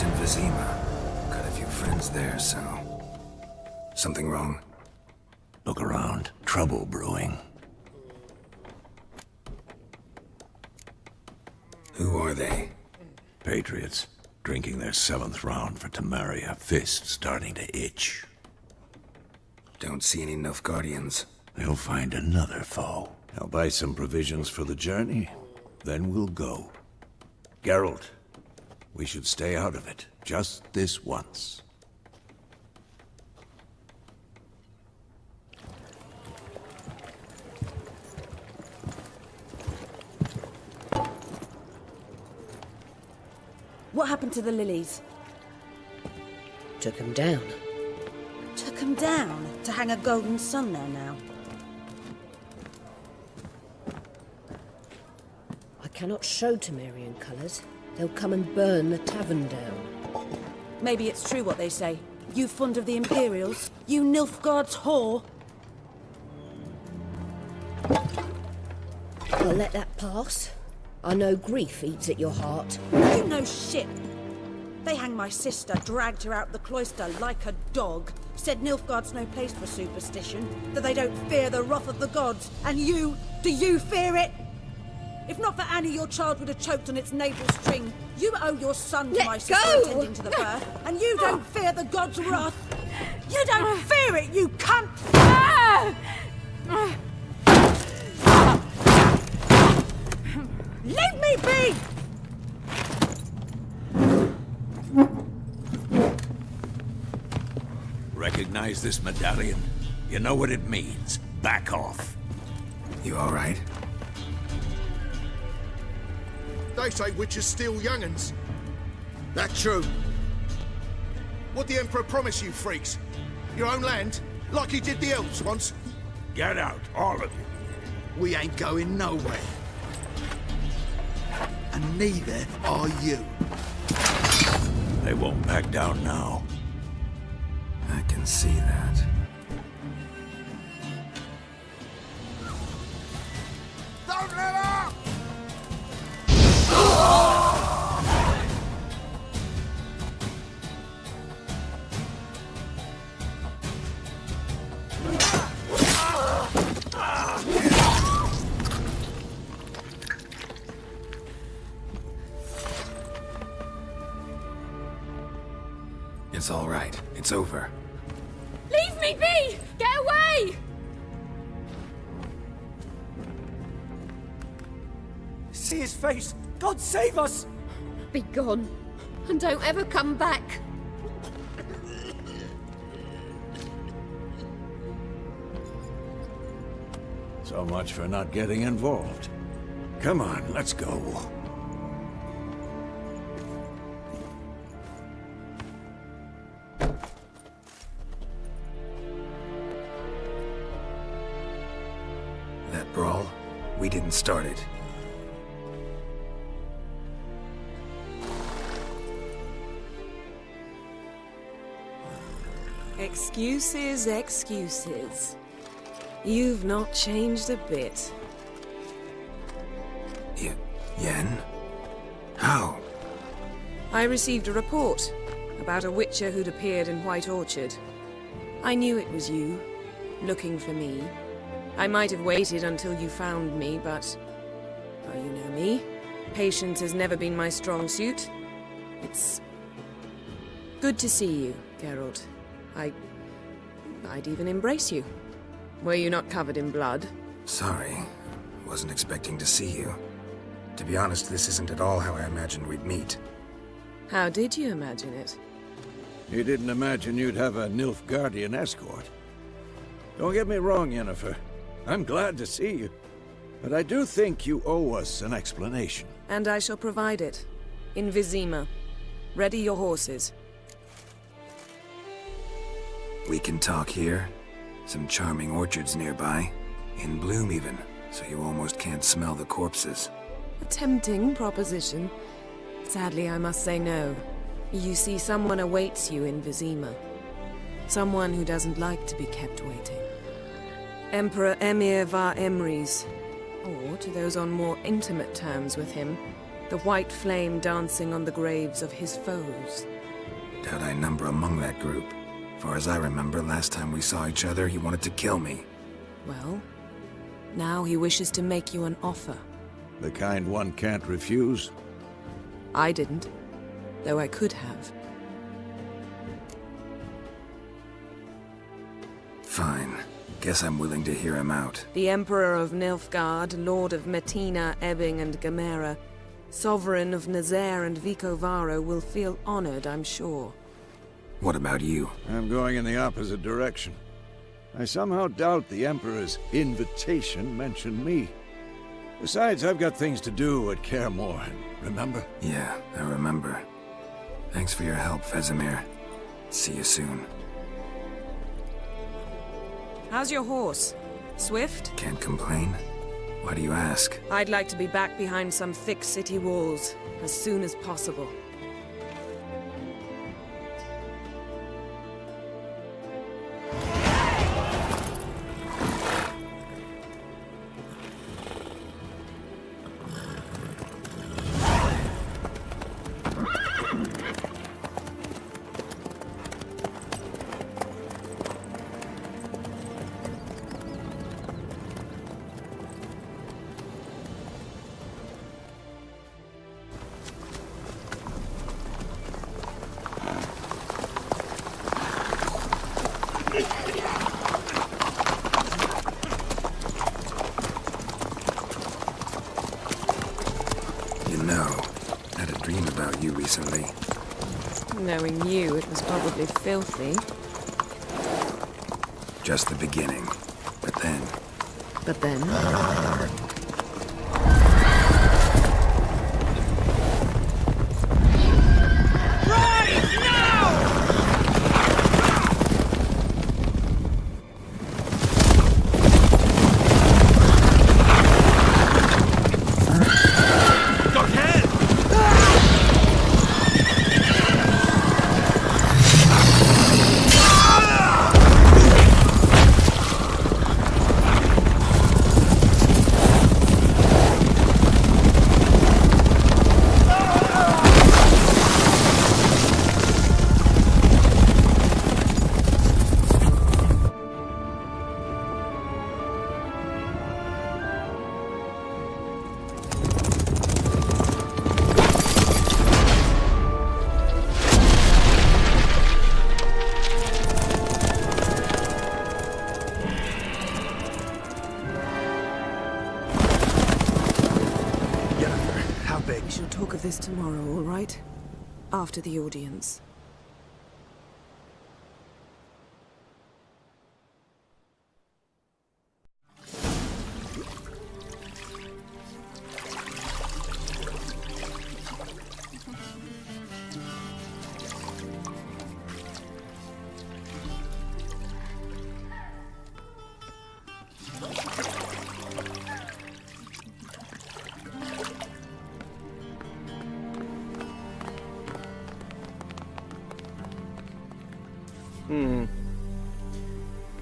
in Vizima. Got a few friends there, so... Something wrong? Look around. Trouble brewing. Who are they? Patriots. Drinking their 7th round for Tamaria. Fist starting to itch. Don't see any Nilfgaardians. They'll find another foe. I'll buy some provisions for the journey. Then we'll go. Geralt, we should stay out of it. Just this once. What happened to the lilies? Took him down. Took them down to hang a golden sun there now. I cannot show Temerian colours. They'll come and burn the tavern down. Maybe it's true what they say. You fond of the Imperials? You Nilfgaard's whore? I'll let that pass. I know grief eats at your heart. You know shit. They hanged my sister, dragged her out the cloister like a dog. Said Nilfgaard's no place for superstition, that they don't fear the wrath of the gods. And you, do you fear it? If not for Annie, your child would have choked on its navel string. You owe your son to my sister attending to the birth, and you don't fear the gods' wrath. You don't fear it, you cunt! Leave me be! Recognize this medallion? You know what it means. Back off. You alright? They say witches steal young'uns. That true? What the Emperor promise you, freaks? Your own land? Like he did the elves once? Get out, all of you. We ain't going nowhere. And neither are you. They won't back down now. I can see that. Don't let up! It's all right. It's over. Leave me be! Get away! See his face! God save us! Be gone, and don't ever come back. So much for not getting involved. Come on, let's go. That brawl, we didn't start it. Excuses, excuses. You've not changed a bit. Yen? How? I received a report about a witcher who'd appeared in White Orchard. I knew it was you, looking for me. I might have waited until you found me, but... well, you know me. Patience has never been my strong suit. It's... good to see you, Geralt. I'd even embrace you. Were you not covered in blood? Sorry. Wasn't expecting to see you. To be honest, this isn't at all how I imagined we'd meet. How did you imagine it? You didn't imagine you'd have a Nilfgaardian escort. Don't get me wrong, Yennefer. I'm glad to see you. But I do think you owe us an explanation. And I shall provide it. In Vizima. Ready your horses. We can talk here. Some charming orchards nearby. In bloom even, so you almost can't smell the corpses. A tempting proposition. Sadly, I must say no. You see, someone awaits you in Vizima. Someone who doesn't like to be kept waiting. Emperor Emir var Emrys. Or, to those on more intimate terms with him, The white flame dancing on the graves of his foes. Doubt I number among that group. Far as I remember, last time we saw each other, he wanted to kill me. Well, now he wishes to make you an offer. The kind one can't refuse? I didn't, though I could have. Fine. Guess I'm willing to hear him out. The Emperor of Nilfgaard, Lord of Metina, Ebbing and Gamera, Sovereign of Nazaire and Vicovaro will feel honored, I'm sure. What about you? I'm going in the opposite direction. I somehow doubt the Emperor's invitation mentioned me. Besides, I've got things to do at Kaer Morhen, remember? Yeah, I remember. Thanks for your help, Vesemir. See you soon. How's your horse? Swift? Can't complain. Why do you ask? I'd like to be back behind some thick city walls, as soon as possible. Recently. Knowing you, it was probably filthy. Just the beginning. But then... But then? This tomorrow, all right? After the audience.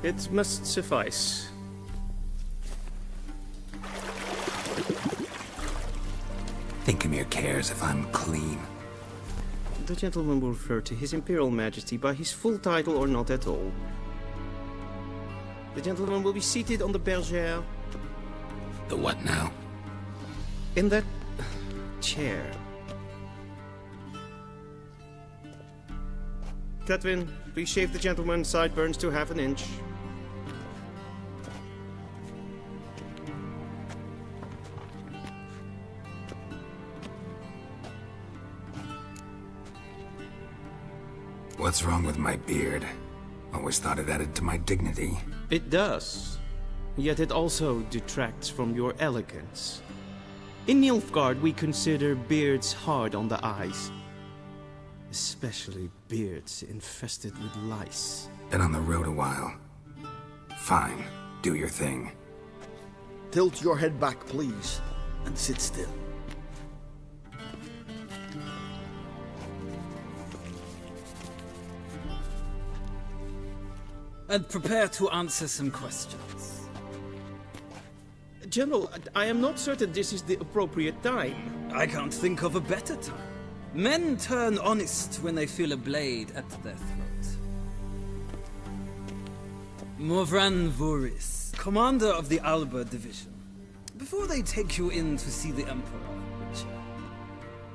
It must suffice. Thinkamir cares if I'm clean. The gentleman will refer to His Imperial Majesty by his full title or not at all. The gentleman will be seated on the bergère. The what now? In that chair. Catwin, please shave the gentleman's sideburns to half an inch. What's wrong with my beard? Always thought it added to my dignity. It does. Yet it also detracts from your elegance. In Nilfgaard, we consider beards hard on the eyes. Especially beards infested with lice. Been on the road a while. Fine. Do your thing. Tilt your head back, please, and sit still. And prepare to answer some questions. General, I am not certain this is the appropriate time. I can't think of a better time. Men turn honest when they feel a blade at their throat. Morvran Voris, commander of the Alba Division. Before they take you in to see the Emperor,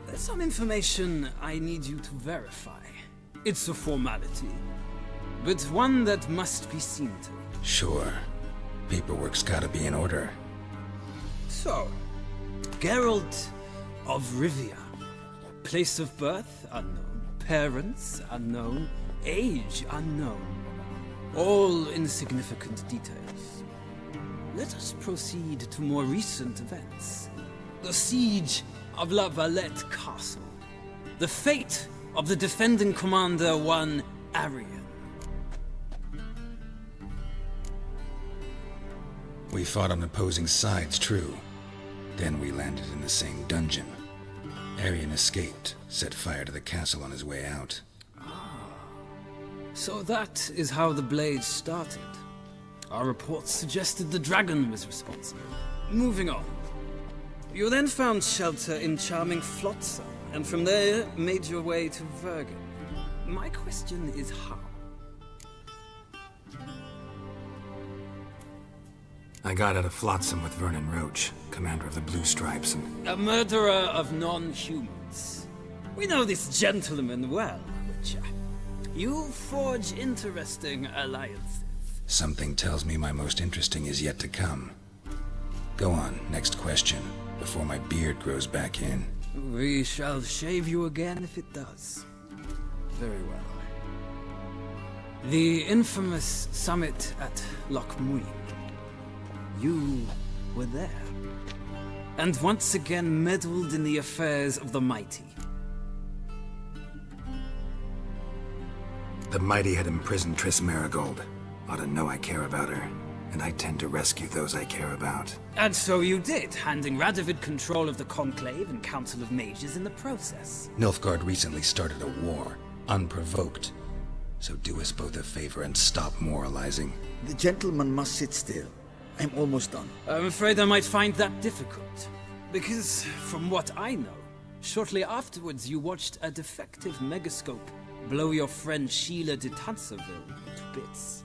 there's some information I need you to verify. It's a formality, but one that must be seen to. Sure. Paperwork's gotta be in order. So, Geralt of Rivia. Place of birth, unknown. Parents, unknown. Age, unknown. All insignificant details. Let us proceed to more recent events. The siege of La Valette Castle. The fate of the defending commander, one Arian. We fought on opposing sides, true. Then we landed in the same dungeon. Arian escaped, set fire to the castle on his way out. So that is how the blade started. Our reports suggested the dragon was responsible. Moving on. You then found shelter in charming Flotsam, and from there made your way to Vergen. My question is how? I got out of Flotsam with Vernon Roach, commander of the Blue Stripes, and... A murderer of non-humans. We know this gentleman well, Witcher. You forge interesting alliances. Something tells me my most interesting is yet to come. Go on, next question, before my beard grows back in. We shall shave you again if it does. Very well. The infamous summit at Loch Muin. You were there. And once again meddled in the affairs of the mighty. The mighty had imprisoned Triss Marigold. Ought to know I care about her, and I tend to rescue those I care about. And so you did, handing Radovid control of the Conclave and Council of Mages in the process. Nilfgaard recently started a war, unprovoked. So do us both a favor and stop moralizing. The gentleman must sit still. I'm almost done. I'm afraid I might find that difficult. Because, from what I know, shortly afterwards you watched a defective megascope blow your friend Sheila de Tanserville to bits.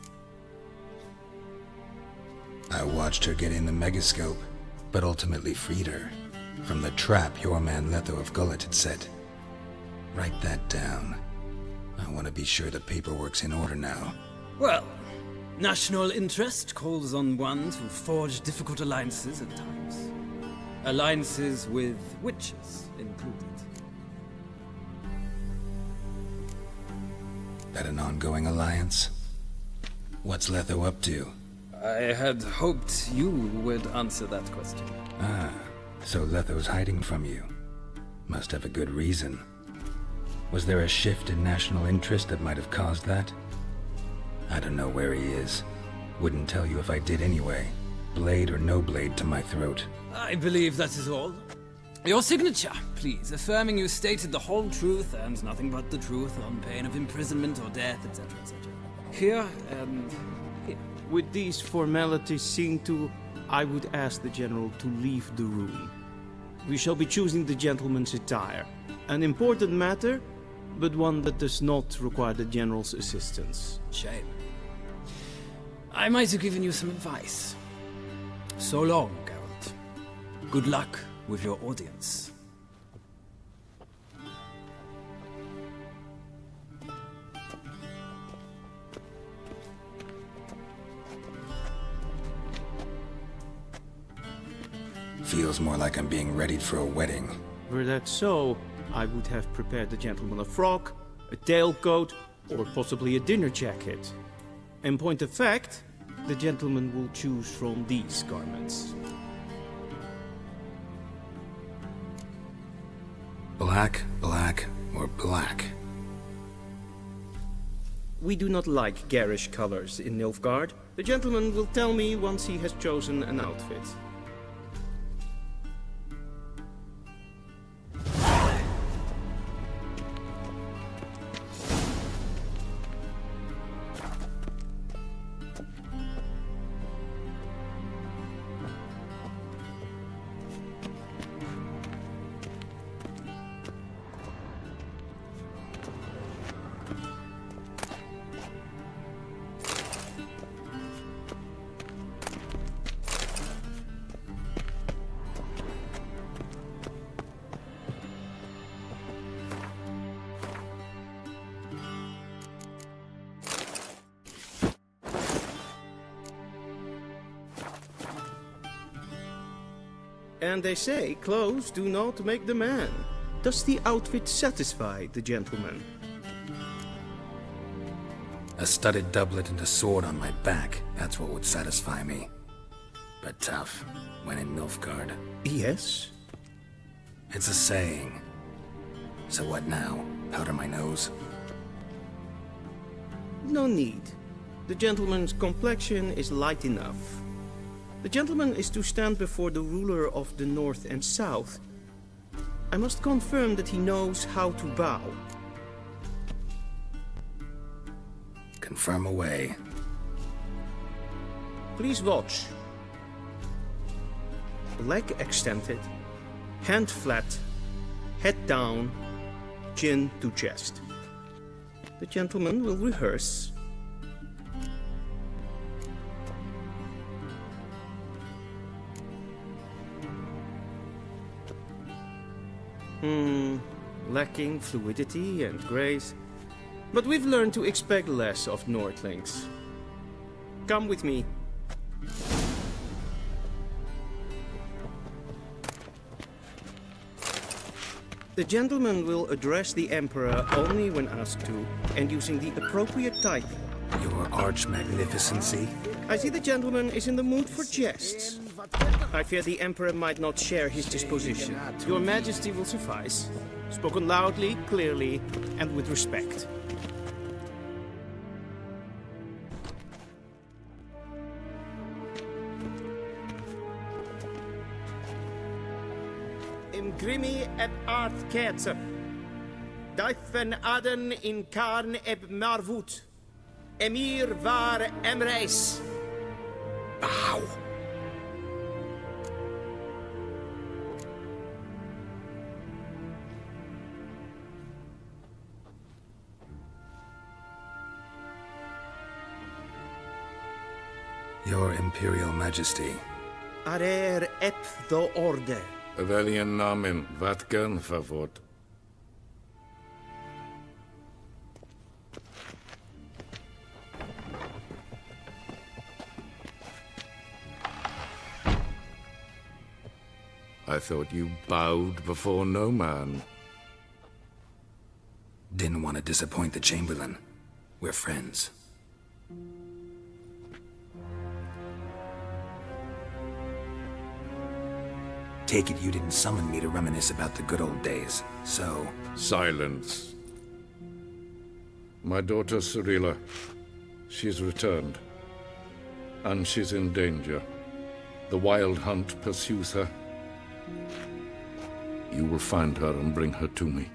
I watched her get in the megascope, but ultimately freed her from the trap your man Letho of Gullet had set. Write that down. I want to be sure the paperwork's in order now. Well, national interest calls on one to forge difficult alliances at times. Alliances with witches included. That an ongoing alliance? What's Letho up to? I had hoped you would answer that question. Ah, so Letho's hiding from you. Must have a good reason. Was there a shift in national interest that might have caused that? I don't know where he is. Wouldn't tell you if I did anyway. Blade or no blade to my throat. I believe that is all. Your signature, please, affirming you stated the whole truth and nothing but the truth on pain of imprisonment or death, etc., etc. Here and here. With these formalities seen to, I would ask the General to leave the room. We shall be choosing the gentleman's attire. An important matter, but one that does not require the General's assistance. Shame. I might have given you some advice. So long, Geralt. Good luck with your audience. Feels more like I'm being readied for a wedding. Were that so, I would have prepared the gentleman a frock, a tailcoat, or possibly a dinner jacket. In point of fact, the gentleman will choose from these garments. Black, black, or black? We do not like garish colors in Nilfgaard. The gentleman will tell me once he has chosen an outfit. And they say clothes do not make the man. Does the outfit satisfy the gentleman? A studded doublet and a sword on my back, that's what would satisfy me. But tough, when in Nilfgaard. Yes? It's a saying. So what now? Powder my nose? No need. The gentleman's complexion is light enough. The gentleman is to stand before the ruler of the North and South. I must confirm that he knows how to bow. Confirm away. Please watch. Leg extended, hand flat, head down, chin to chest. The gentleman will rehearse. Lacking fluidity and grace. But we've learned to expect less of Nordlings. Come with me. The gentleman will address the Emperor only when asked to, and using the appropriate title. Your Arch-Magnificency? I see the gentleman is in the mood for jests. I fear the Emperor might not share his disposition. Your Majesty will suffice. Spoken loudly, clearly, and with respect. Imgrimi eb art ketzer. Daifen aden in karn eb marvut. Emir var emreis. Bow! Your Imperial Majesty. Arer ep the orde. Weljen namen, wat gern verwort. I thought you bowed before no man. Didn't want to disappoint the Chamberlain. We're friends. Take it you didn't summon me to reminisce about the good old days, so... Silence. My daughter Cirilla, she's returned. And she's in danger. The Wild Hunt pursues her. You will find her and bring her to me.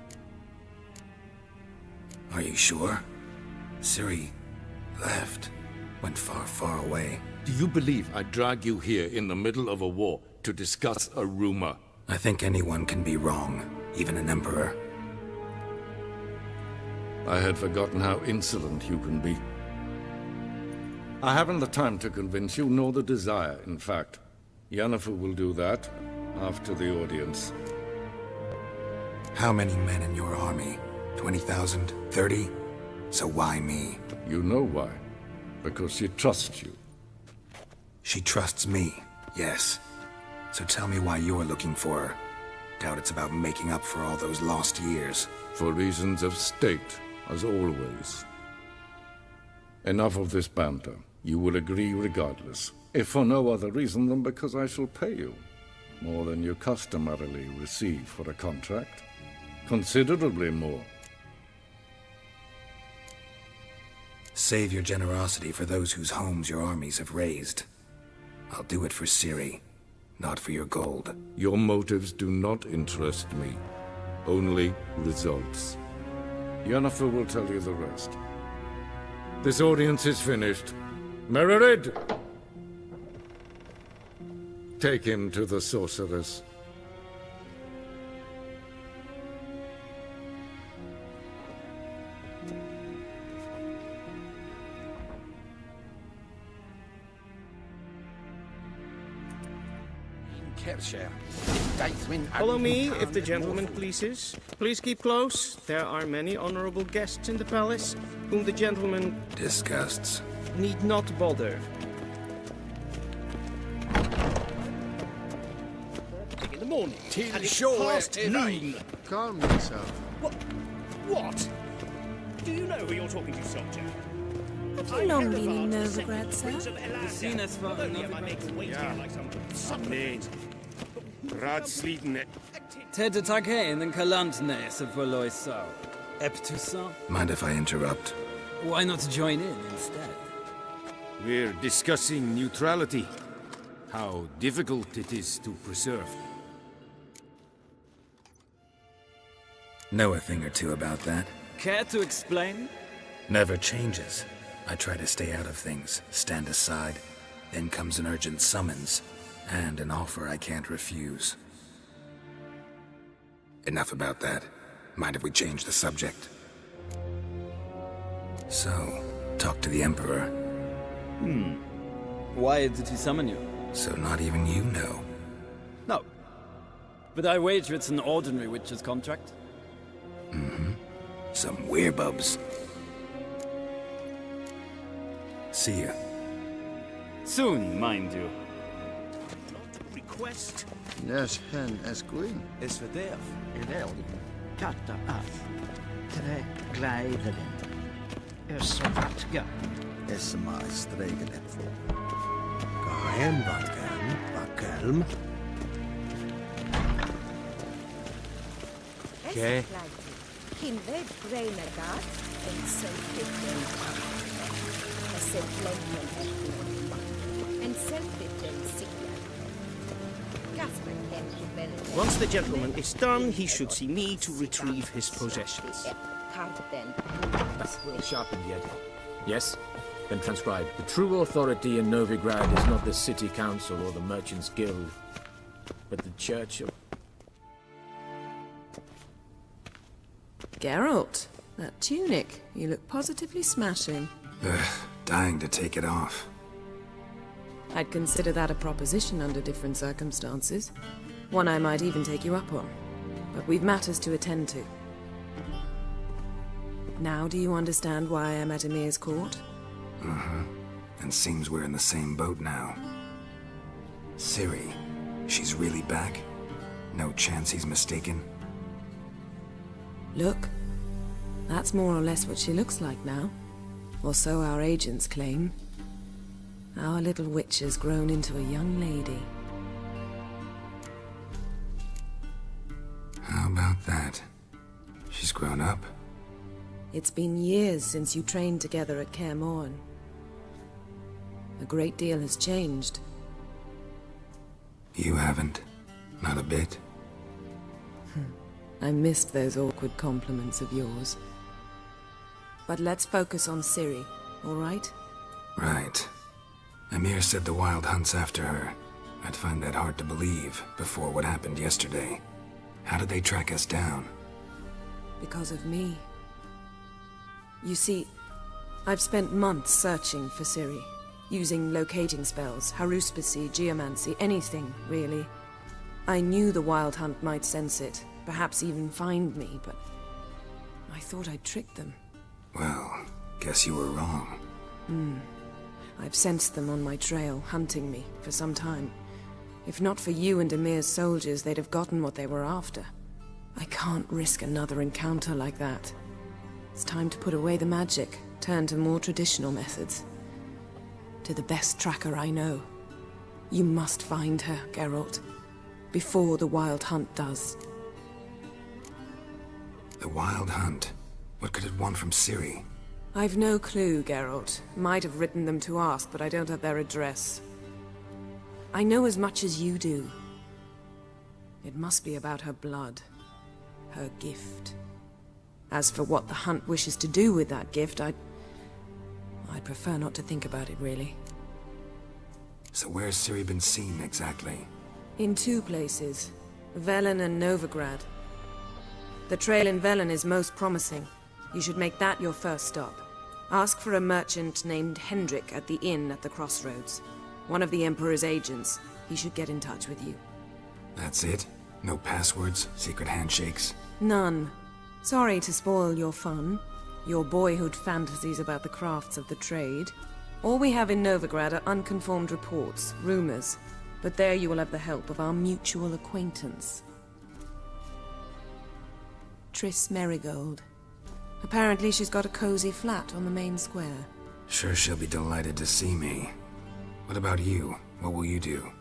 Are you sure? Ciri left. Went far, far away. Do you believe I drag you here in the middle of a war to discuss a rumor? I think anyone can be wrong, even an emperor. I had forgotten how insolent you can be. I haven't the time to convince you, nor the desire, in fact. Yennefer will do that after the audience. How many men in your army? 20,000? 30? So why me? You know why. Because she trusts you. She trusts me, yes. So tell me why you're looking for her. Doubt it's about making up for all those lost years. For reasons of state, as always. Enough of this banter. You will agree regardless. If for no other reason than because I shall pay you. More than you customarily receive for a contract. Considerably more. Save your generosity for those whose homes your armies have razed. I'll do it for Ciri, not for your gold. Your motives do not interest me. Only results. Yennefer will tell you the rest. This audience is finished. Mererid! Take him to the sorceress. Follow me, if the gentleman pleases. Please keep close. There are many honorable guests in the palace, whom the gentleman... disgusts. ...need not bother. morning, Till and it's sure past noon. Calm yourself. What? Do you know who you're talking to, soldier? Have you long been in Novigrad, sir? Seen us for Ted Take den Kalantne se förlösa. Eptusa. Mind if I interrupt? Why not join in instead? We're discussing neutrality. How difficult it is to preserve. Know a thing or two about that? Care to explain? Never changes. I try to stay out of things, stand aside. Then comes an urgent summons, and an offer I can't refuse. Enough about that. Mind if we change the subject? So, talk to the Emperor. Why did he summon you? So not even you know. No. But I wager it's an ordinary witcher's contract. Some werebubs. See ya. Soon, mind you. Request. Yes, hen esquin. Es verderf in el. Katta af. Tre gleidelen. Svartga. Es maar stregen het voor. Geheim bakkelm. Okay. Kindred Greinagat en Selfitten. En Selfitten Sigla. Once the gentleman is done, he should see me to retrieve his possessions. Sharpened yet? Yes? Then transcribe. The true authority in Novigrad is not the city council or the merchants' guild, but the church of... Geralt, that tunic. You look positively smashing. Dying to take it off. I'd consider that a proposition under different circumstances. One I might even take you up on. But we've matters to attend to. Now do you understand why I'm at Emir's court? And seems we're in the same boat now. Ciri, she's really back? No chance he's mistaken? Look, that's more or less what she looks like now. Or so our agents claim. Our little witch has grown into a young lady. How about that? She's grown up? It's been years since you trained together at Kaer Morhen. A great deal has changed. You haven't. Not a bit. I missed those awkward compliments of yours. But let's focus on Ciri, all right? Right. Emir said the Wild Hunt's after her. I'd find that hard to believe before what happened yesterday. How did they track us down? Because of me. You see, I've spent months searching for Ciri, using locating spells, haruspicy, geomancy, anything, really. I knew the Wild Hunt might sense it, perhaps even find me, but I thought I'd tricked them. Well, guess you were wrong. I've sensed them on my trail, hunting me, for some time. If not for you and Emir's soldiers, they'd have gotten what they were after. I can't risk another encounter like that. It's time to put away the magic, turn to more traditional methods. To the best tracker I know. You must find her, Geralt. Before the Wild Hunt does. The Wild Hunt? What could it want from Ciri? I've no clue, Geralt. Might have written them to ask, but I don't have their address. I know as much as you do. It must be about her blood. Her gift. As for what the Hunt wishes to do with that gift, I'd prefer not to think about it, really. So where's Ciri been seen, exactly? In two places. Velen and Novigrad. The trail in Velen is most promising. You should make that your first stop. Ask for a merchant named Hendrik at the inn at the crossroads. One of the Emperor's agents. He should get in touch with you. That's it? No passwords? Secret handshakes? None. Sorry to spoil your fun. Your boyhood fantasies about the crafts of the trade. All we have in Novigrad are unconfirmed reports, rumors. But there you will have the help of our mutual acquaintance. Triss Merigold. Apparently she's got a cozy flat on the main square. Sure she'll be delighted to see me. What about you? What will you do?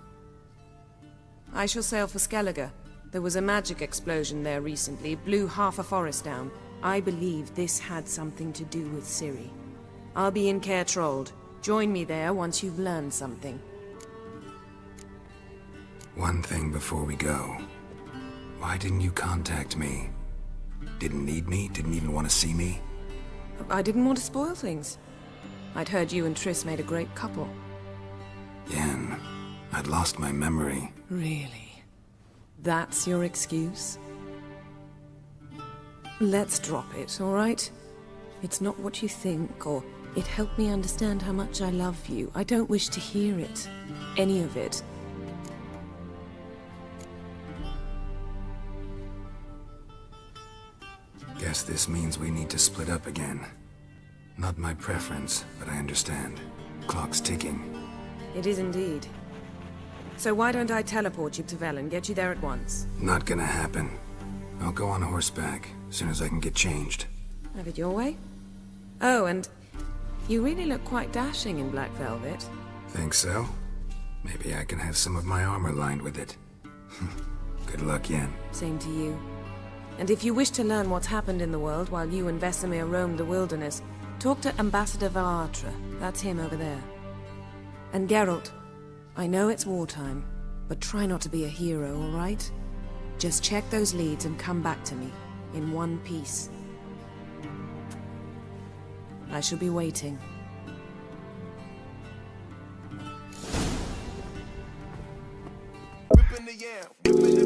I shall sail for Skellige. There was a magic explosion there recently, blew half a forest down. I believe this had something to do with Ciri. I'll be in Caer Trolde. Join me there once you've learned something. One thing before we go. Why didn't you contact me? Didn't need me? Didn't even want to see me? I didn't want to spoil things. I'd heard you and Triss made a great couple. Yen, I'd lost my memory. Really? That's your excuse? Let's drop it, all right? It's not what you think, or it helped me understand how much I love you. I don't wish to hear it. Any of it. Guess this means we need to split up again. Not my preference, but I understand. Clock's ticking. It is indeed. So why don't I teleport you to Velen, get you there at once? Not gonna happen. I'll go on horseback, as soon as I can get changed. Have it your way? Oh, and you really look quite dashing in black velvet. Think so? Maybe I can have some of my armor lined with it. Good luck, Yen. Same to you. And if you wish to learn what's happened in the world while you and Vesemir roamed the wilderness, talk to Ambassador Valatra. That's him over there. And Geralt, I know it's wartime, but try not to be a hero, all right? Just check those leads and come back to me, in one piece. I shall be waiting. Whipping the yam, whipping the